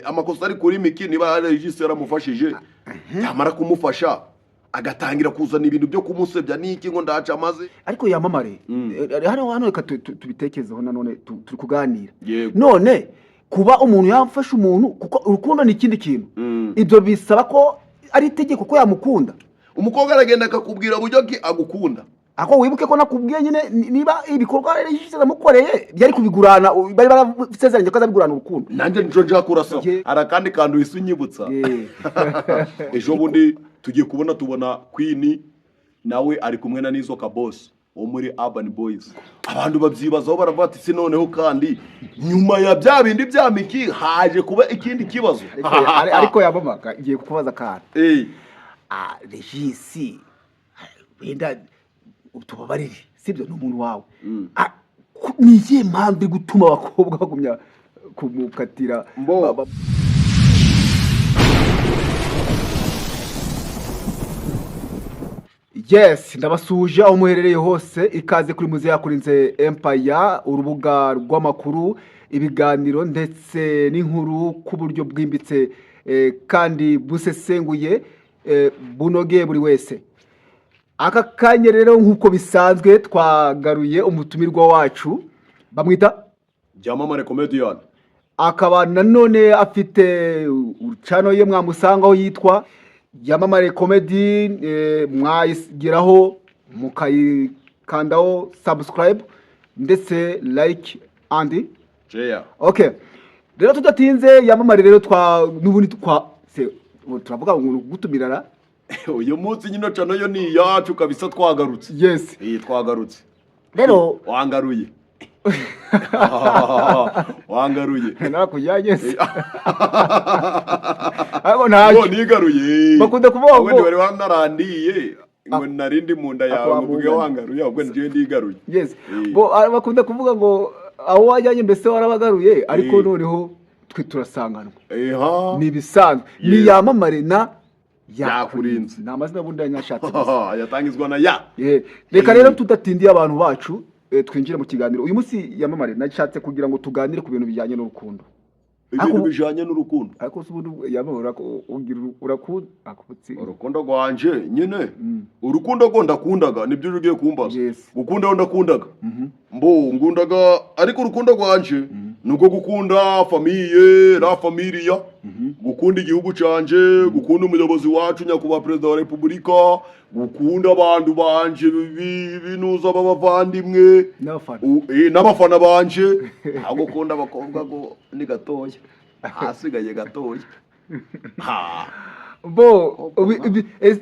amakosa ari kuri Miki niba Regis yaramufashije yamara kumufasha agatangira kuzana ibintu byo kumusebya niki ngo ndaca amaze ariko yamamare hano reka tubitekerezeho nanone turi kuganira none kuba umuntu yamfasha umuntu kuko urukundo ni ikindi kintu ibyo bisaba ko ari itegeko ko yamukunda umukobwa aragenda akakubwira buryo ki agukunda ako wibuke ko nakubwiye nyine niba ibikorwa rero yishyize namukoreye byari kubigurana bari barasezeranye ko azabigurana urukundo nanjye nico nja kurasa arakandi kandu isunyibutsa ejo bundi tugiye tubona Queen nawe ari kumwe na Nizoka Boss wo muri Urban Boys abantu babyibazaho baravuga ati se noneho kandi nyuma ya bya bindi bya Miki haje kuba ikindi kibazo ariko yabamaga igiye kukubaza kandi Regis wenda utubabarire sibyo n'umuntu wawe niye mpamvu gutuma abakobwa bagumya kumukatira Yes, ndabasuje aho muherereye hose ikaze kuri muze yakurinze Empire urubuga rw'amakuru ibiganiro ndetse n'inkuru ku buryo bwimbitse kandi busesenguye bunogeye buri wese. Aka kanya rero nkuko bisanzwe twagaruye umutumirwa wacu bamwita Jamamare Comedian akaba nanone afite channel ye mwamusangaho yitwa Yamamare Comedy mwayigeraho mukayikandaho subscribe ndetse like and share. Okay, rero tudatinze Yamamare rero n'ubundi turavuga ngo gutumirana uyu munsi nyino cano yo ni yacu kabisa twagarutse. Yes, twagarutse rero wangaruye wangaruye nakujyanye se abo ntaje nigaruye bakunda kuvuga ngo wari wanarandiye ngo narindi munda yawe muvuge wangaruye ahubwo ndiye ndigaruye. Yes, bo bakunda kuvuga ngo aho wajyanye mbese warabagaruye ariko noneho twe turasanganwa ni bisanzwe ni Yamamare na yakurinze na amazina bundi yanyashatse yatangizwa na ya reka rero tudatindiye abantu bacu twinjire mu kiganiro uyu munsi Yamamare nashatse kugira ngo tuganire ku bintu bijyanye n'urukundo ibintu bijyanye n'urukundo ariko ubundi Yamamare urakunda urukundo rwanje nyine urukundo go ndakundaga nibyo ugiye kumbaza gukunda ndakundaga ngundaga ariko urukundo rwanje nuko gukunda famiye la familia gukunda igihugu canje gukunda umuyobozi wacu nyakubahwa perezida wa repubulika gukunda abantu banje binuza babavandimwe n'abafana banje agukunda abakobwa go ni gatoya hasigaye gatoya bo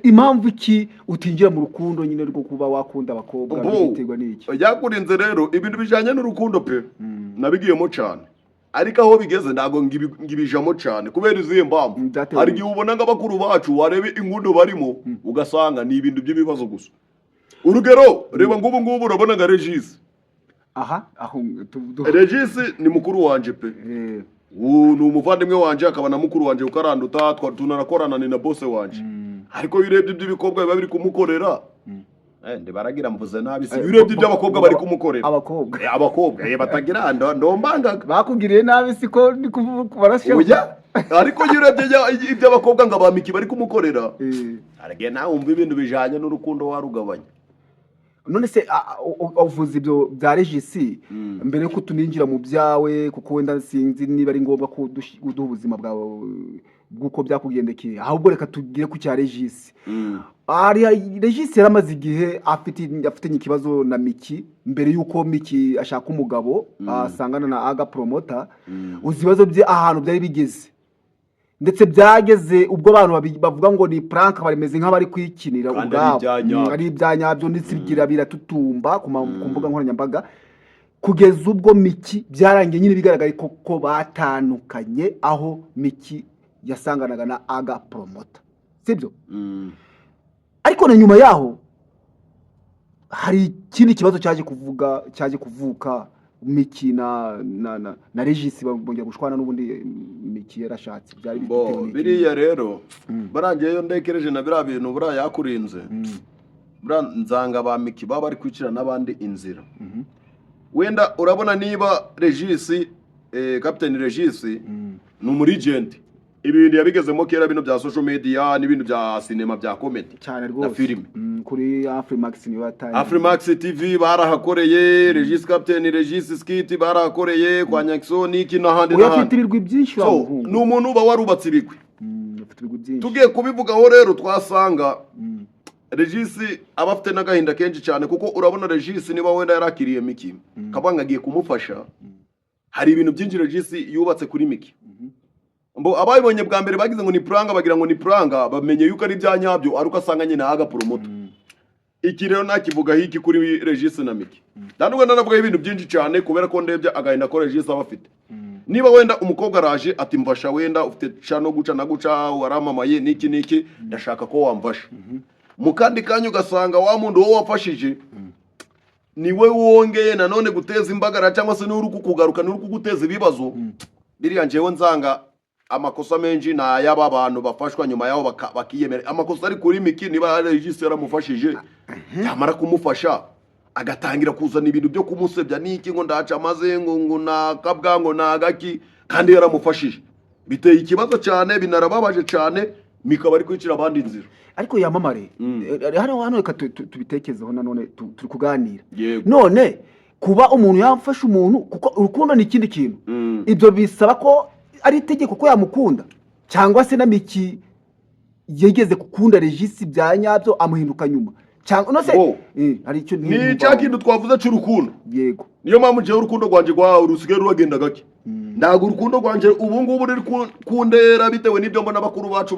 impamvu iki utinjira mu rukundo nyine rwo kuba wakunda abakobwa biterwa n'iki yakurinze rero ibintu bijanye n'urukundo pe nabigiyemo cyane ariko aho bigeze ndago ngibijamo cyane kubera iziye mbamvu hari gihe ubona ngabakuru bacu warebe ingundo barimo ugasanga ni ibintu by'ibibazo gusa urugero reba ngubu urabona nga Regis aho Regis ni mukuru wanje pe ni umuvandimwe wanje akaba na mukuru wanje ukaranduta tunarakorana ni na boss wanje ariko yurebye iby'ibikobwa biba biri kumukorera ndibaragira mvuze nabi si yurebye iby'abakobwa bari kumukorera abakobwa batagira ndombangaga bakugiriye nabi siko ndi kubarasha ariko yurebye iby'abakobwa ngo abamiki bari kumukorera aragiye nawe umva ibintu bijanye n'urukundo warugabanya. None se uvuze ibyo bya Regis mbere yuko tuninjira mu byawe kuko wenda sinzi niba ari ngombwa ko duha ubuzima bwawe bwuko byakugendekeye ahubwo reka tugire ku cya Regis. Regis yaramaze igihe afitanye ikibazo na Miki mbere yuko Miki ashaka umugabo asangana na Aga Promoter uzi ibibazo bye ahantu byari bigeze ndetse byageze ubwo abantu bavuga ngo ni prank barimeze nk'abari kwikinira ubwabo ari ibyanyabyo ndetse bigira biratutumba ku mbuga nkoranyambaga kugeza ubwo Miki byarangiye nyine bigaragaye ko batandukanye aho Miki yasanganaga na Aga Promoter sibyo ariko na nyuma yaho hari ikindi kibazo cyaje kuvuka Miki na Regis bongera gushwana n'ubundi Miki yarashatse byari bitewe biriya rero barangiye ndekereje na bira bintu bura yakurinze nzanga ba Miki baba bari kwicira nabandi inzira wenda urabona niba Regis Captain Regis ni umurigenti ibintu yabigezemo kera bino bya social media n'ibintu bya cinema bya comedy cyane rwose na filime kuri Afrimax ni batanye Afrimax TV barahakoreye Regis Captain Regis Skit barahakoreye kwa Nyaxo niki n'ahandi uyafite ibirwi byinshi so ni umuntu uba warubatse ibigwi afite ibigwi byinshi tugiye kubivugaho rero twasanga Regis abafite n'agahinda kenshi cyane kuko urabona Regis niba wenda yarakiriye Miki kabanga agiye kumufasha hari ibintu byinshi Regis yubatse kuri Miki mbo abayibonye bwa mbere bagize ngo ni pranga bagira ngo ni pranga bamenye yuko ari byanyabyo aruko asanga nyine haga promoter iki rero nakivuga hiki kuri Regis na Miki ndandugwa nanavuga ibintu byinshi cyane kubera ko ndebye agahinda ko Regis abafite niba wenda umukobwa araje ati mfasha wenda ufite cano guca na guca waramamaye niki ndashaka ko wamfasha mu kandi kanyu gasanga wa muntu wo wafashije niwe wongeye nanone guteza imbagara cyangwa se n'uri kukugaruka n'uri kuguteza ibibazo biriya njewe nzanga amakosa menshi na yaba abantu bafashwa nyuma yaho bakiyemera amakosa ari kuri Miki niba Regis yaramufashije yamara kumufasha agatangira kuzana ibintu byo kumusebya niki ngo ndaca maze ngo nakabwa ngo nagaki kandi yaramufashije biteye ikibazo cyane binarababaje cyane Miki bari kwicira abandi inzira ariko yamamare hano reka tubitekezeho nanone turi kuganira Yego. none kuba umuntu yamfasha umuntu kuko urukundo ni ikindi kintu ibyo bisaba ko ari itegeko ko yamukunda cyangwa se na Miki yegeze gukunda Regis bya nyabyo amuhinduka nyuma cyangwa no se hari icyo ni cyakintu twavuze cy'urukundo yego niyo mpamvu je urukundo rwanje rwa urusigaye ruragenda gake ndago urukundo rwanje ubu ngubu ruri kundera bitewe n'ibyo mbona bakuru bacu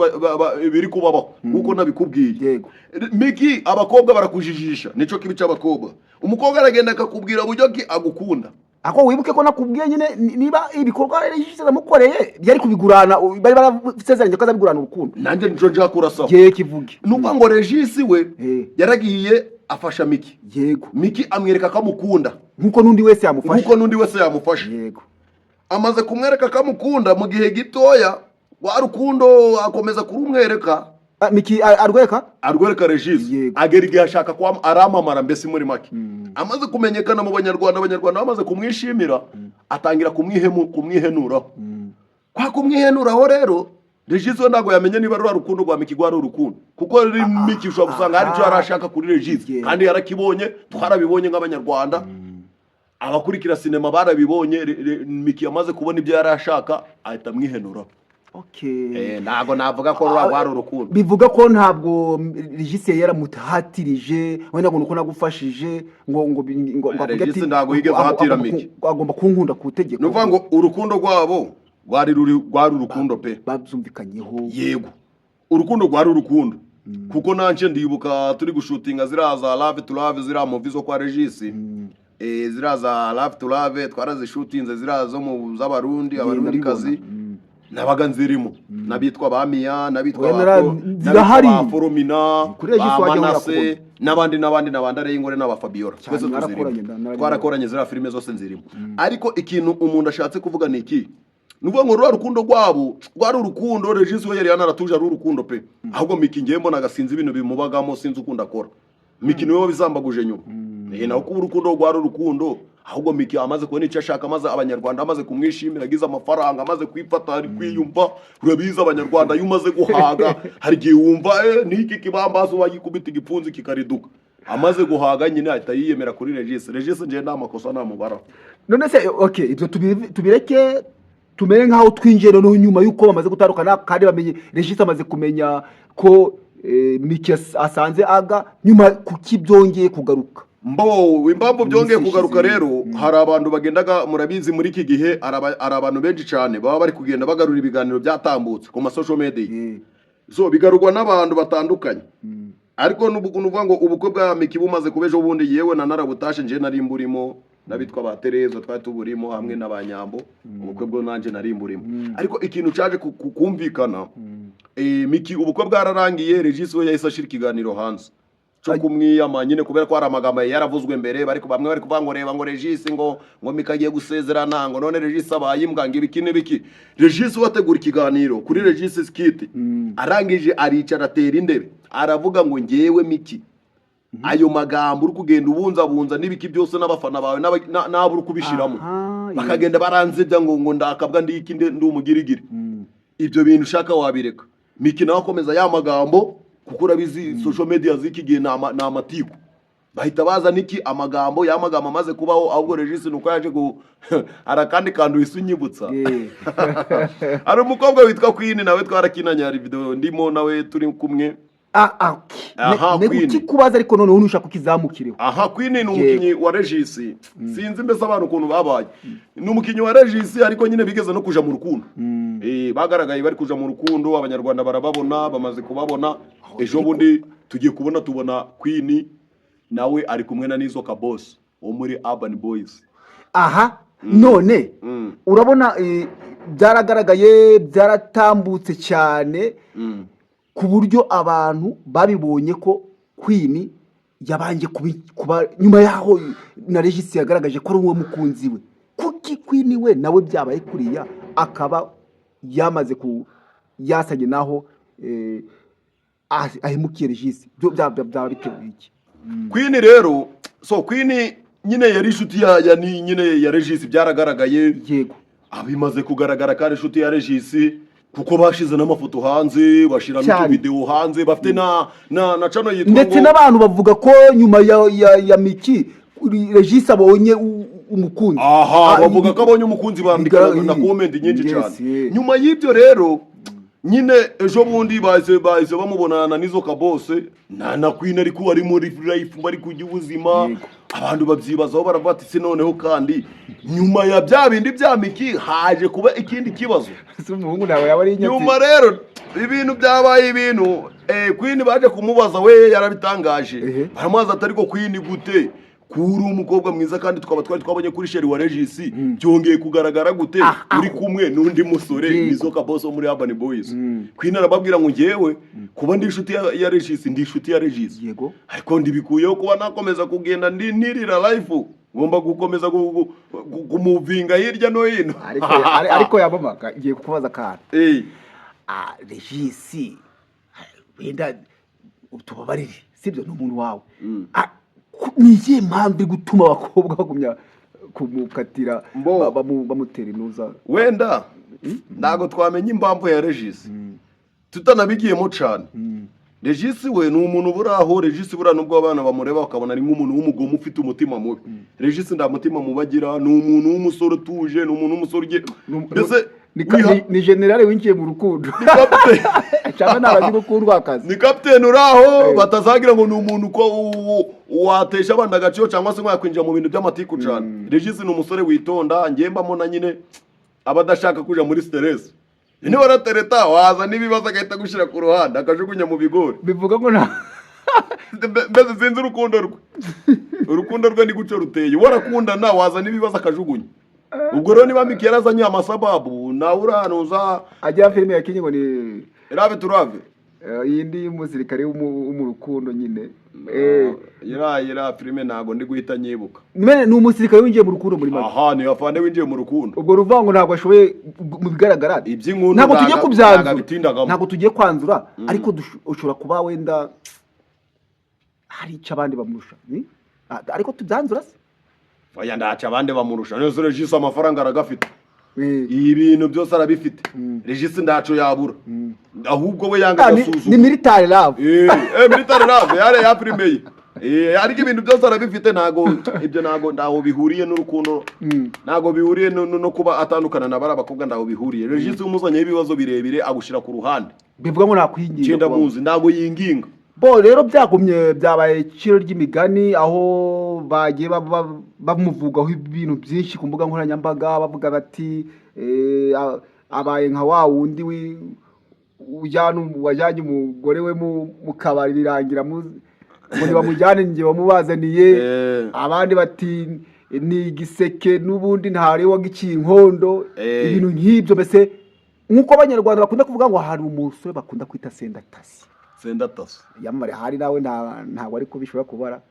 biri kubabaho nkuko nabikubwiye yego Miki abakobwa barakujijisha nico kibi cy'abakobwa umukobwa aragenda akakubwira buryo ki agukunda ako wibuke ko nakubwiye nyine niba ibikorwa Regis amukoreye byari kubigurana bari barasezeranye ko azabigurana urukundo nanje nico njakura sawa ye kivuge nuko ngo Regis we yaragiye afasha Miki yego Miki amwereka kamukunda nkuko nundi wese yamufasha yego amaze kumwereka kamukunda mu gihe gitoya wa rukundo akomeza kurumwereka Miki arwereka Regis agera igihe ashaka kwa aramamara mbese muri make amaze kumenyekana mu abanyarwanda bamaze kumwishimira atangira kumwihenuraho kwa kumwihenuraho rero Regis we ntago yamenye niba ari urukundo rwa Miki rwari urukundo kuko Miki ushobora gusanga hari icyo yarashaka kuri Regis kandi yarakibonye twarabibonye nk'abanyarwanda abakurikira sinema barabibonye Miki yamaze kubona ibyo yarashaka ahita amwihenuraho ntabwo navuga ko rwari urukundo bivuga ko ntabwo Regis yaramutahatirije wenda ngo nuko nagufashije ngo Regis ntabwo yigeze ahatira Miki agomba kunkunda ku tegeko nuvuga ngo urukundo rwabo rwari urukundo pe babyumvikanyeho yego urukundo rwari urukundo kuko nanje ndibuka turi gushutinga ziraza Love to Love zira movie zo kwa Regis ziraza Love to Love twarazishutinze zirazo mu z'abarundi abarundi kazi nabaga nzirimo nabitwa bamiya nabitwa Foromina Manase n'abandi ari ingore n'aba Fabiola twese twarakoranye zira filime zose nzirimo ariko ikintu umuntu ashatse kuvuga ni iki nuvuga ngo rwa rukundo rwabo rwari urukundo Regis we yari yanaratuje ari urukundo pe ahubwo Miki ngiye mbona gasinzi ibintu bimubagamo sinzi ukunda akora Miki niwe bizambaguje nyuma naho kuba urukundo rwari urukundo ahubwo Miki amaze kubona icyo ashaka maze abanyarwanda amaze kumwishimira agize amafaranga amaze kwifata ari kwiyumva urabiza abanyarwanda yumaze guhaga hari gihe wumva niki kibambazo bagikubita igipfunzi kikariduka amaze guhaga nyine ahita yiyemera kuri Regis nje nta makosa namubara none se ibyo tubireke tumere nkaho twinjira no nyuma yuko bamaze gutandukana kandi bamenye Regis amaze kumenya ko Miki asanze aga nyuma kuki byongeye kugaruka impamvu byongeye kugaruka rero hari abantu bagendaga murabizi muri iki gihe ari abantu benshi cyane baba bari kugenda bagarura ibiganiro byatambutse ku social media so bigarurwa n'abantu batandukanye ariko nuvuga ngo ubukwe bwa Miki bumaze kubejo bundi yewe na narabutashe nje narimburimo nabitwa ba Tereza twari tuburimo hamwe n'abanyambo ubukwe bwo nanje narimburimo ariko ikintu cyaje kumvikana Miki ubukwe bwararangiye Regis we yahise ashira ikiganiro hanze cyo kumwiyama nyine kubera ko hari amagambo yaravuzwe mbere bamwe bari kuvuga ngo reba ngo Regis ngo Miki agiye gusezerana ngo none Regis abaye imbwa ngo ibiki n'ibiki Regis wategura ikiganiro kuri Regis Skit arangije aricara atera indebe aravuga ngo ngewe Miki ayo magambo uri kugenda ubunza n'ibiki byose n'abafana bawe n'abo uri kubishiramo bakagenda baranzebya ngo ndakabwa ndiki ndi umugirigiri. Ibyo bintu ushaka wabireka. Miki nawe akomeza ya magambo kuko urabizi social media ziki gihe na amatiku bahita baza niki amagambo amaze kubaho, ahubwo Regis nuko yaje arakandi kandu isunyibutsa. Ari umukobwa witwa Queen, nawe twarakinanye hari video ndimo nawe turi kumwe. Queen kubaza ariko none unushaka kukizamukireho. Queen ni umukinyi wa Regis. Sinzi mbese abantu ukuntu babaye. Ni umukinyi wa Regis ariko nyine bigeze no kuja mu rukundo. Bagaragaye bari kuja mu rukundo, abanyarwanda barababona, bamaze kubabona. Ejo bundi tugiye tubona Queen nawe ari kumwe na Nizo Kaboss wo muri Urban Boys. None urabona byaragaragaye, byaratambutse cyane ku buryo abantu babibonye ko Queen yabanje kuba nyuma yaho na Regis yagaragaje ko ari uwo mukunzi we. Kuki Queen we nawe byabaye kuriya akaba yamaze yasanye naho ahemukiye Regis? Byo byaba bitewe iki? Queen rero Queen nyine yari inshuti ya Regis, byaragaragaye. Yego, abimaze kugaragara kandi inshuti ya Regis kuko bashize n'amafoto hanze, bashira n'utu video hanze, bafite na channel yitwa ndetse n'abantu bavuga ko nyuma ya Miki Regis abonye umukunzi. Bavuga ko abonye umukunzi, bandika na comment nyinshi cyane. Nyuma y'ibyo rero nyine ejo bundi bahise bamubonana na Nizo Kaboss na Queen ariko ari muri life bari kujya ubuzima. Abantu babyibazaho baravuga ati se noneho kandi nyuma ya bya bindi bya Miki haje kuba ikindi kibazo. Nyuma rero ibintu byabaye ibintu Queen baje kumubaza, we yarabitangaje. Baramubaza ati ariko Queen gute kuri umukobwa mwiza kandi twabonye kuri sheri wa Regis byongeye kugaragara gute uri kumwe n'undi musore Nizo Kaboss muri Urban Boys? Queen arababwira ngo ngewe kuba ndi inshuti ya Regis, ndi inshuti ya Regis, ariko ndibikuyeho kuba nakomeza kugenda nirira life, ngomba gukomeza kumuvinga hirya no hino. Ariko yabomaga ngiye kukubaza kandi Regis wenda utubabarire, sibyo n'umuntu wawe, niye mpamvu gutuma abakobwa bagumya kumukatira bamutera inuza? Wenda ntago twamenye impamvu ya Regis, tutanabigiyemo cyane. Regis we ni umuntu buraho. Regis bura nubwo abana bamureba bakabona ari nk'umuntu w'umugomo ufite umutima mubi. Regis nda mutima mubagira, ni umuntu w'umusore utuje, ni umuntu w'umusore ndetse ni generale winjiye mu rukundo. Cyane nabaje gukundwa akazi. Ni captain uraho, batazagira ngo ni umuntu ko watesha abandi agaciro cyangwa se mwakwinjira mu bintu by'amatiku cyane. Regis ni umusore witonda, ngembamo na nyine abadashaka kuja muri stress. Ni waratereta waza nibibaza agahita gushira ku ruhande akajugunya mu bigori. Bivuga ngo na mbese sinzi urukundo rwe ni guco ruteye. Warakundana waza nibibaza akajugunya. Ubwo rero niba Miki yarazanye amasababu nawe uranuza ajya filime yakinye ngo ni Rave turave, yindi y'umusirikare mu rukundo nyine. Yira filime ntago ndi guhita nyibuka. Ni umusirikare winjiye mu rukundo muri make. Ni afande winjiye mu rukundo. Ubwo ruvango ntabwo ashoboye mu bigaragara. Ntabwo tugiye kubyanzura, ntabwo tugiye kwanzura, ariko ushobora kuba wenda hari icyo abandi bamurusha, ariko tubyanzura se. Oya ndaca abandi bamurusha. None Regis amafaranga aragafite, ibintu byose arabifite. Regis ndaco yabura, ahubwo we yanga gasuzuma. Ni military love. Military love yare ya primeye. Ariko ibintu byose arabifite, ntago ibyo ndaho bihuriye n'urukundo, ntago bihuriye no kuba atandukana na barabakobwa, ndaho bihuriye. Regis umuzanye ibibazo birebire agushira ku ruhande, bivuga ngo nakwinginga cyenda muzi ntago yinginga. Rero byagumye byabaye ciro ry'imigani, aho bagiye bamuvugaho ibintu byinshi ku mbuga nkoranyambaga, bavuga bati abaye nka wa wundi wajyanye umugore we mu kabari birangira ngo bamujyane nge bamubazaniye. Abandi bati ni igiseke n'ubundi ntari wagiciye inkondo. Ibintu nk'ibyo mbese nk'uko abanyarwanda bakunda kuvuga ngo hari umusore bakunda kwita sendatasi. Sendatasi yamare hari nawe ntabwo ari kubishobora kubara.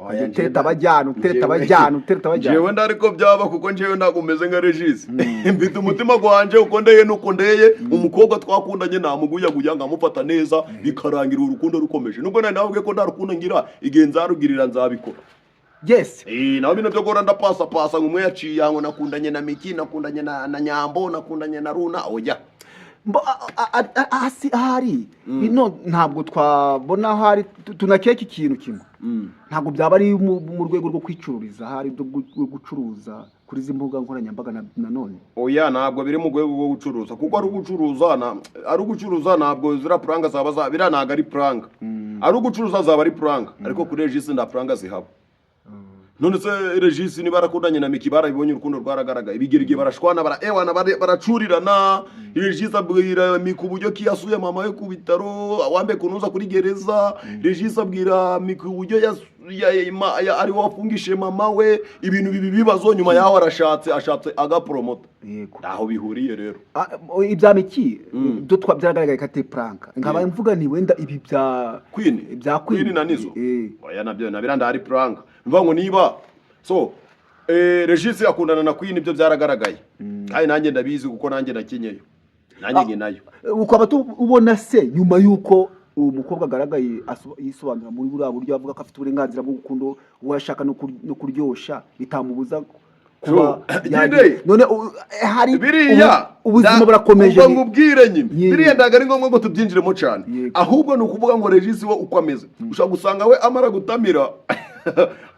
Utereta abajyana. Jewe ndariko byaba kuko njewe ntago umeze nka Regis. Mfite umutima gwanje uko ndeye nuko ndeye umukobwa twakundanye namuguyaguya nkamufata neza bikarangira urukundo rukomeje. Nubwo nawe ko nda rukundo ngira igihe nzarugirira nzabikora. Yes. Naho bino byo gora ndapasa ngumwe yaciye yango nakundanye na Miki, nakundanye na Nyambo, nakundanye na Runa oya. Ahari bino ntabwo twabona hari tunakeka ikintu kimwe. Ntabwo byaba ari mu rwego rwo kwicururiza hari gucuruza kuri izi mbuga nkoranyambaga nanone. Oya ntabwo biri mu rwego rwo gucuruza kuko ari ugucuruza ntabwo zira pranga zaba bira ntago ari pranga. Ari ugucuruza zaba ari pranga ariko kuri Regis nda pranga zihaba. None se Regis ni barakundanye na Miki barabibonye urukundo rwaragaragaye ibigirigi barashwana baracurirana. Regis abwira Miki uburyo kiyasuye mama we ku bitaro awambe kunuza kuri gereza. Regis abwira Miki uburyo ari wafungishe mama we ibintu bibazo nyuma yaho ashatse agapromota. Yego aho bihuriye rero ibya Miki byo twabyaragaragaye kate prank nkaba mvuga nti wenda ibi bya Queen na Nizo oya nabyo nabiranda ari prank mva ngo niba so Regis akundana na Queen ibyo byaragaragaye kandi nanjye ndabizi kuko nanjye nakinyeyo nanjye nayo ukaba ubona se nyuma yuko uwo mukobwa agaragaye yisobanura muri buriya buryo avuga ko afite uburenganzira bwo gukunda uwo ashaka no kuryosha bitamubuza kuba none hari ubuzima burakomeje ngo ngubwire nyine biriya ndaga ari ngombwa ngo tubyinjiremo cyane ahubwo ni ukuvuga ngo Regis wo ukomeze ushaka gusanga we amara gutamira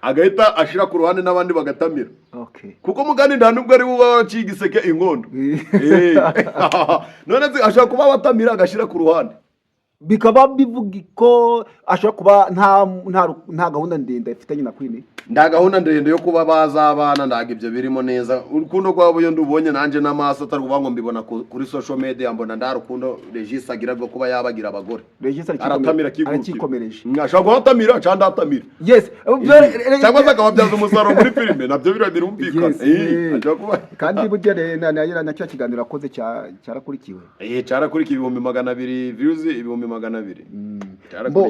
agahita ashira ku ruhande n'abandi bagatamira kuko mugani nda nubwo ari buba cigiseke ingondo none ashaka kuba batamira agashira ku ruhande bikaba bivuga ko ashaka kuba nta gahunda ndende ifitanye na Queen nda gahunda ndende yo kuba bazabana ndaga ibyo birimo neza urukundo rwabo yo ndubonye nanje n'amaso ataruvuga ngo mbibona kuri social media mbona nda rukundo Regis agira bwo kuba yabagira abagore Regis aratamira kigukomereje ashaka gutamira cyangwa atamira yes cyangwa zakababyaza umusaruro muri filime nabyo birumvikana kandi bugere na cya kiganiro akoze cyarakurikiwe cyarakurikiwe 200 views 200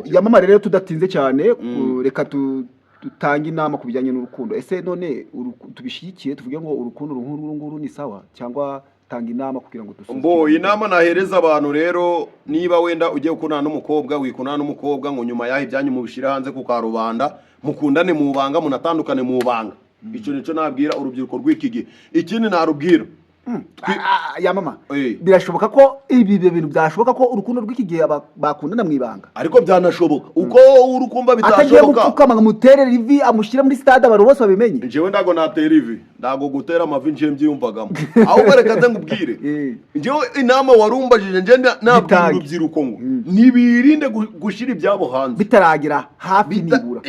yamamare rero tudatinze cyane reka tutanga inama ku bijyanye n'urukundo ese none tubishyigikiye tuvuge ngo urukundo nguru ni sawa cyangwa tanga inama kugira ngo dusoze inama nahereza abantu rero niba wenda ugiye gukundana n'umukobwa wikundana n'umukobwa ngo nyuma yaho ibyanyu mubishira hanze ku karubanda mukundane mu banga munatandukane mu banga icyo nico nabwira urubyiruko rw'ikigi ikindi narubwira ya mama birashoboka ko ibi bintu byashoboka ko urukundo rw'ikigihe bakundana mu ibanga ariko byanashoboka uko urukumba bitashoboka atagiye gupfukama mutere rivi amushyira muri stade abantu bose babimenye jewe ndago natera rivi ndago gutera amavi nje mbyiyumvagamo aho bareka nze ngubwire jewe inama warumbajije nje nabwira urubyiruko ngo nibirinde gushira ibyabo hanze bitaragira hafi nibura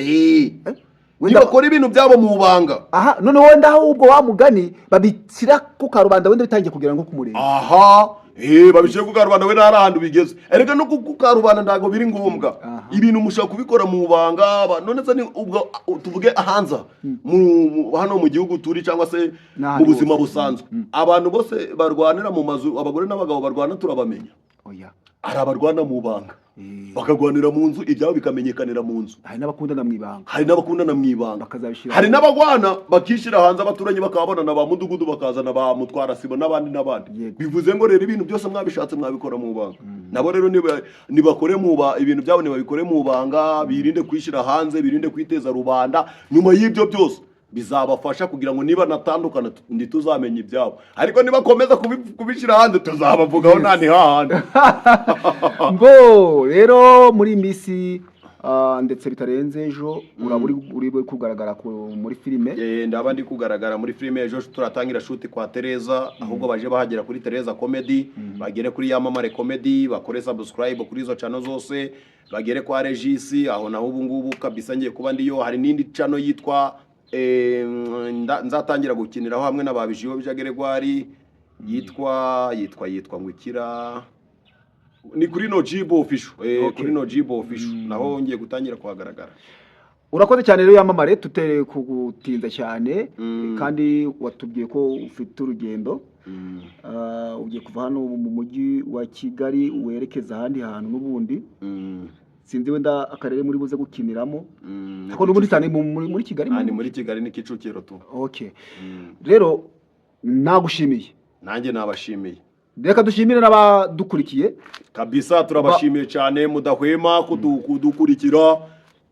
bakora ibintu byabo mu banga none wenda ahubwo wa mugani babishyira ku karubanda wenda bitangiye kugira ngo kumureba babishyira ku karubanda wenda hari ahantu bigeze erega no ku karubanda ntabwo biri ngombwa ibintu mushaka kubikora mu banga none se ubwo tuvuge ahanza hano mu gihugu turi cyangwa se mu buzima busanzwe abantu bose barwanira mu mazu abagore n'abagabo barwana turabamenya hari abarwana mu banga bakagwanira mu nzu ibyabo bikamenyekanira mu nzu hari n'abakundana mu ibanga hari n'abagwana bakishira hanze abaturanye bakabona na ba mudugudu bakazana ba mutwara sibo n'abandi bivuze ngo rero ibintu byose mwabishatse mwabikora mu banga nabo rero nibakore ibintu byabo nibabikore mu banga birinde kwishira hanze birinde kwiteza rubanda nyuma y'ibyo byose bizabafasha kugira ngo niba natandukana ntituzamenye ibyabo ariko niba komeza kubishira hanze tuzabavugaho nani hahandi rero muri misi ndetse bitarenze ejo uri kugaragara muri filime ndaba ndi kugaragara muri filime ejo turatangira shoot kwa Tereza ahubwo baje bahagera kuri Tereza Comedy bagere kuri Yamamare Comedy bakore subscribe kuri izo channel zose bagere kwa Regis aho naho ubu ngubu kabisa ngiye kuba ndiyo hari nindi channel yitwa nzatangira gukiniraho hamwe n'ababijiwe by'Ageregwari yitwa ngukira ni kuri no Jibo official kuri no Jibo official naho ngiye gutangira kuhagaragara urakoze cyane rero Yamamare tutere kugutinza cyane kandi watubwiye ko ufite urugendo ugiye kuva hano mu mujyi wa Kigali werekeza ahandi hantu n'ubundi sinzi wenda akarere muri buze gukiniramo ko muri cyane muri Kigali ni muri Kigali ni Kicukiro tu. Okay. Rero nagushimiye. Nanjye nabashimiye. Reka dushimire n'abadukurikiye kabisa, turabashimiye cyane mudahwema kudukurikira.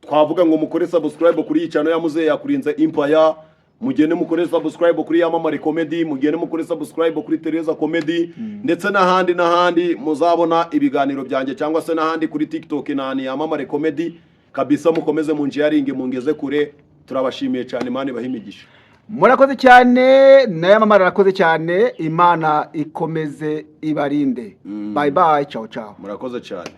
Twavuga ngo mukore subscribe kuri iyi channel ya Muzehe Yakurinze Empire, mugende mukore subscribe kuri Yamamare Comedy, mugende mukore subscribe kuri Tereza Comedy, ndetse n'ahandi muzabona ibiganiro byanjye, cyangwa se n'ahandi kuri TikTok nani Yamamare Comedy. Kabisa mukomeze munjiyaringe mungeze kure, turabashimiye cyane, Imana ibahimigisha. Murakoze cyane, na Yamamare arakoze cyane, Imana ikomeze ibarinde. Bye bye, ciao ciao. Murakoze cyane.